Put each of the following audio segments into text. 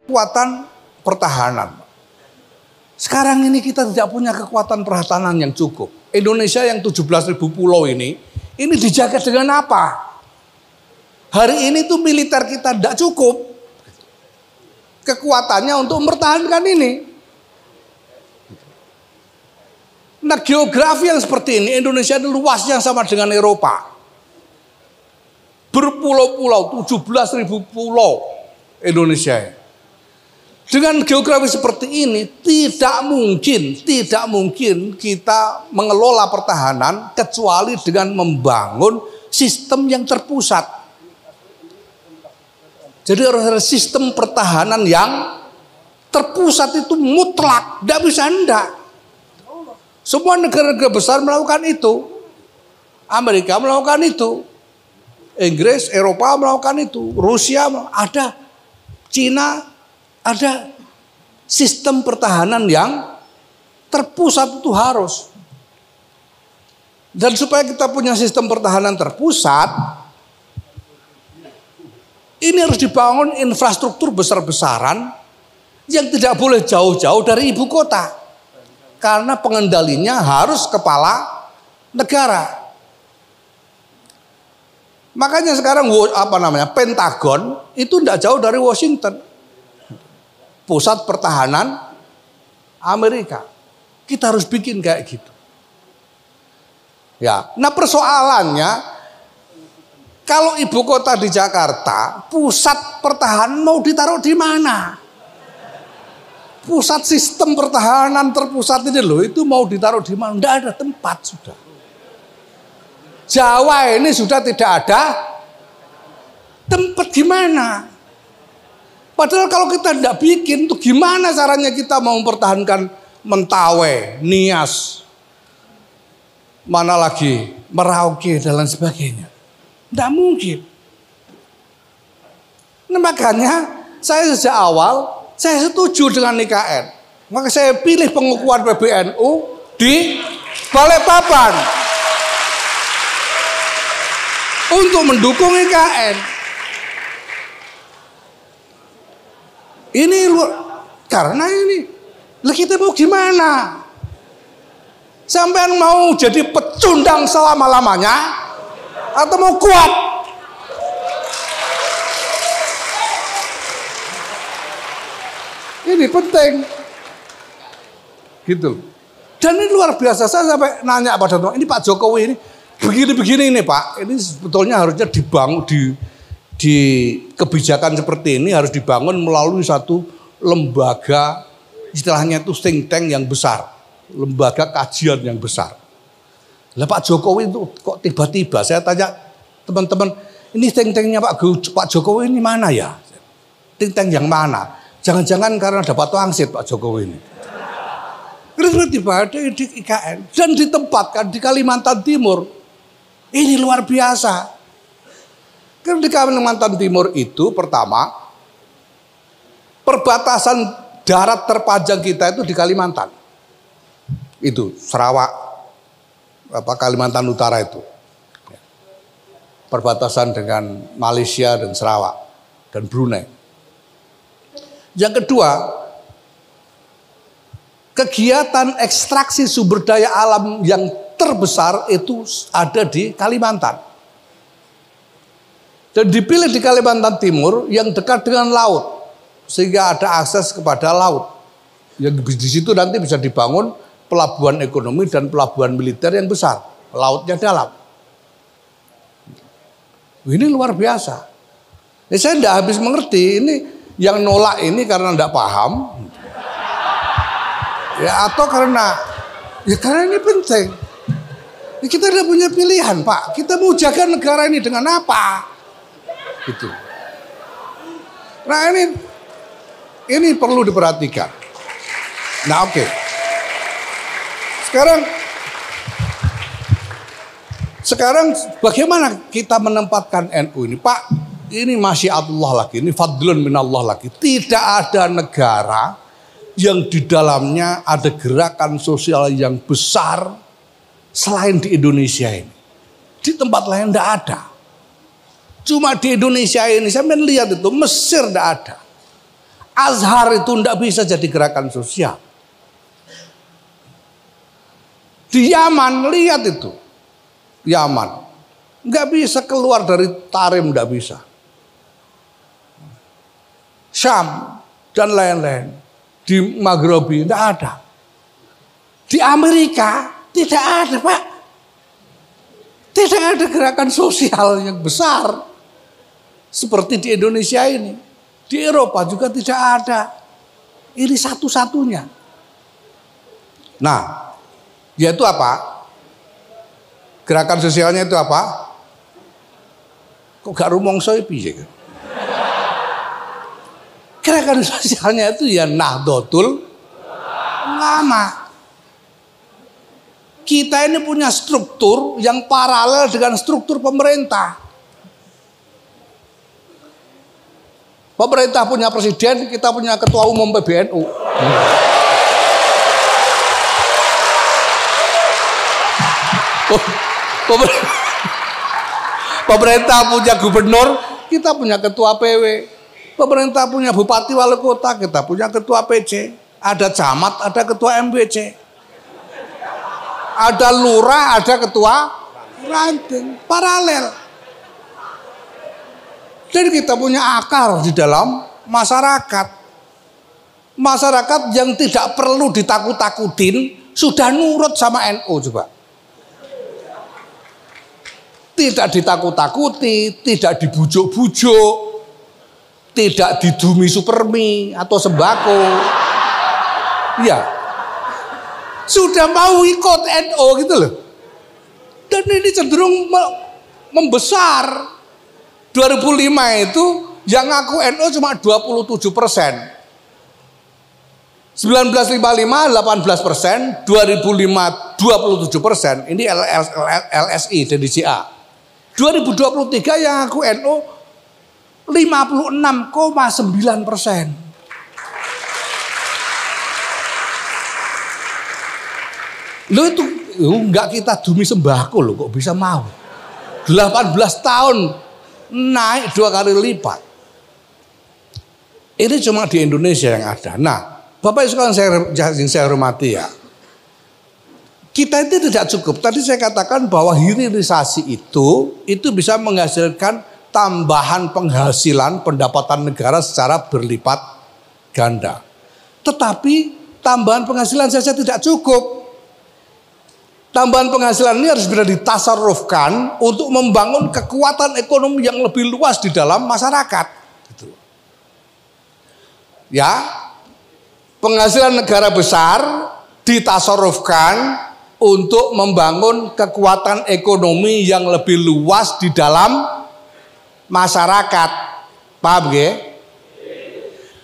kekuatan pertahanan. Sekarang ini kita tidak punya kekuatan pertahanan yang cukup. Indonesia yang 17.000 pulau ini dijaga dengan apa? Hari ini tuh militer kita tidak cukup kekuatannya untuk mempertahankan ini. Nah, geografi yang seperti ini, Indonesia ini luasnya sama dengan Eropa. Berpulau-pulau, 17.000 pulau Indonesia. Dengan geografi seperti ini tidak mungkin kita mengelola pertahanan kecuali dengan membangun sistem yang terpusat. Jadi harus ada sistem pertahanan yang terpusat itu mutlak, tidak bisa enggak. Semua negara-negara besar melakukan itu. Amerika melakukan itu. Inggris, Eropa melakukan itu. Rusia ada. Cina ada. Sistem pertahanan yang terpusat itu harus. Dan supaya kita punya sistem pertahanan terpusat, ini harus dibangun infrastruktur besar-besaran yang tidak boleh jauh-jauh dari ibu kota. Karena pengendalinya harus kepala negara. Makanya sekarang Pentagon itu tidak jauh dari Washington. Pusat pertahanan Amerika. Kita harus bikin kayak gitu. Ya, nah persoalannya kalau ibu kota di Jakarta, pusat pertahanan mau ditaruh di mana? Pusat sistem pertahanan terpusat ini loh, itu mau ditaruh di mana? Tidak ada tempat sudah. Jawa ini sudah tidak ada tempat gimana? Padahal kalau kita tidak bikin, itu gimana caranya kita mau mempertahankan Mentawai, Nias, mana lagi, Merauke dan lain sebagainya. Tidak mungkin. Nah, makanya saya sejak awal, saya setuju dengan IKN. Maka saya pilih pengukuhan PBNU di Balikpapan untuk mendukung IKN. Ini karena ini, lah kita mau gimana? Sampean mau jadi pecundang selama-lamanya atau mau kuat? Ini penting, gitu. Dan ini luar biasa. Saya sampai nanya pada teman, ini Pak Jokowi ini begini-begini ini Pak. Ini sebetulnya harusnya dibangun di kebijakan seperti ini harus dibangun melalui satu lembaga, istilahnya itu think tank yang besar, lembaga kajian yang besar. Lah Pak Jokowi itu kok tiba-tiba saya tanya teman-teman, ini think tanknya Pak Jokowi ini mana ya? Think tank yang mana? Jangan-jangan karena dapat wangsit Pak Jokowi ini. Tiba-tiba ada di IKN dan ditempatkan di Kalimantan Timur. Ini luar biasa. Karena di Kalimantan Timur itu pertama, perbatasan darat terpanjang kita itu di Kalimantan. Itu Sarawak, Kalimantan Utara itu. Perbatasan dengan Malaysia dan Sarawak dan Brunei. Yang kedua, kegiatan ekstraksi sumber daya alam yang terbesar itu ada di Kalimantan. Dan dipilih di Kalimantan Timur yang dekat dengan laut, sehingga ada akses kepada laut. Yang di situ nanti bisa dibangun pelabuhan ekonomi dan pelabuhan militer yang besar, lautnya dalam. Ini luar biasa. Saya tidak habis mengerti ini yang nolak ini karena tidak paham, ya atau karena ini penting. Kita tidak punya pilihan Pak. Kita mau jaga negara ini dengan apa? Gitu. Nah ini perlu diperhatikan. Nah oke. Sekarang bagaimana kita menempatkan NU ini Pak? Ini masyiatullah lagi, ini fadlun minallah lagi. Tidak ada negara yang di dalamnya ada gerakan sosial yang besar selain di Indonesia ini. Di tempat lain tidak ada. Cuma di Indonesia ini, saya lihat itu, Mesir tidak ada. Azhar itu tidak bisa jadi gerakan sosial. Di Yaman, lihat itu. Yaman. Nggak bisa keluar dari Tarim, nggak bisa. Syam dan lain-lain. Di Maghribi tidak ada. Di Amerika tidak ada, Pak. Tidak ada gerakan sosial yang besar seperti di Indonesia ini. Di Eropa juga tidak ada. Ini satu-satunya. Nah, yaitu apa? Gerakan sosialnya itu apa? Kok gak rumongso piye? Gerakan sosialnya itu ya Nahdlatul Ulama. Kita ini punya struktur yang paralel dengan struktur pemerintah. Pemerintah punya presiden, kita punya ketua umum PBNU. Pemerintah punya gubernur, kita punya ketua PW. Pemerintah punya bupati wali kota, kita punya ketua PC. Ada camat, ada ketua MBC. Ada lurah, ada ketua ranting, paralel. Dan kita punya akar di dalam masyarakat. Masyarakat yang tidak perlu ditakut-takutin sudah nurut sama NU coba. Tidak ditakut-takuti, tidak dibujuk-bujuk, tidak didumi supermi atau sembako. Ya, sudah mau ikut NU gitu loh. Dan ini cenderung membesar. 2005 itu yang ngaku NU cuma 27%. 1955 18%, 2005 27%. Ini LSI dan DCA. 2023 yang ngaku NU 56,9%. Lo itu enggak kita dumi sembako lo kok bisa mau. 18 tahun naik 2 kali lipat. Ini cuma di Indonesia yang ada. Nah, Bapak Ibu sekalian saya hormati ya. Kita itu tidak cukup. Tadi saya katakan bahwa hilirisasi itu bisa menghasilkan tambahan penghasilan pendapatan negara secara berlipat ganda. Tetapi tambahan penghasilan saja tidak cukup. Tambahan penghasilan ini harus bisa ditasarrufkan untuk membangun kekuatan ekonomi yang lebih luas di dalam masyarakat. Gitu. Ya, penghasilan negara besar ditasarrufkan untuk membangun kekuatan ekonomi yang lebih luas di dalam masyarakat. Paham ya?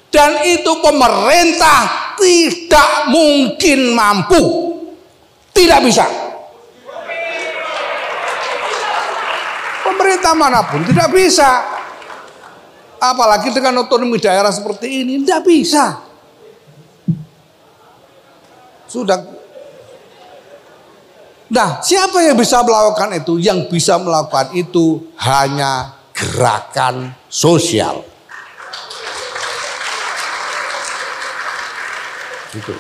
Dan itu pemerintah tidak mungkin mampu. Tidak bisa. Pemerintah manapun tidak bisa. Apalagi dengan otonomi daerah seperti ini, tidak bisa. Sudah. Nah, siapa yang bisa melakukan itu? Yang bisa melakukan itu hanya gerakan sosial. Gitu.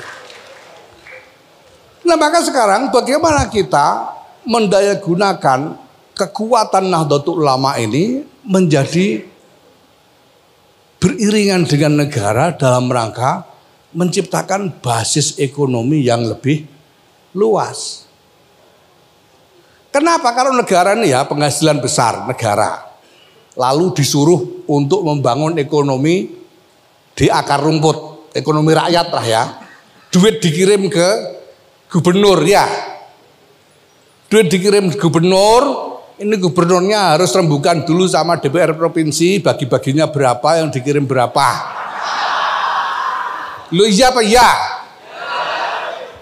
Nah, maka sekarang bagaimana kita mendayagunakan kekuatan Nahdlatul Ulama ini menjadi beriringan dengan negara dalam rangka menciptakan basis ekonomi yang lebih luas. Kenapa? Kalau negara ini ya penghasilan besar negara, lalu disuruh untuk membangun ekonomi di akar rumput, ekonomi rakyat lah ya, duit dikirim ke gubernur ya, duit dikirim gubernur, ini gubernurnya harus rembukan dulu sama DPR provinsi, bagi-baginya berapa, yang dikirim berapa. Lu iya apa ya?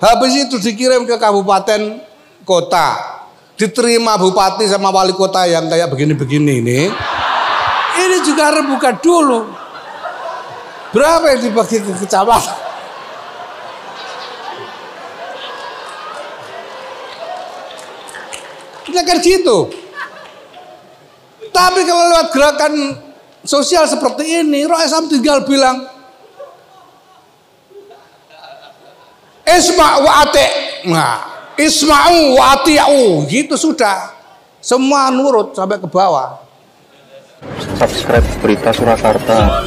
Habis itu dikirim ke kabupaten kota, diterima bupati sama wali kota yang kayak begini-begini ini juga rembukan dulu. Berapa yang dibagi ke kecamatan? Kita kan gitu. Tapi kalau lewat gerakan sosial seperti ini, Roh Islam tinggal bilang, Isma' wa ati'. Nah, isma'u wa ati'u, gitu sudah. Semua nurut sampai ke bawah. Subscribe Berita Surakarta.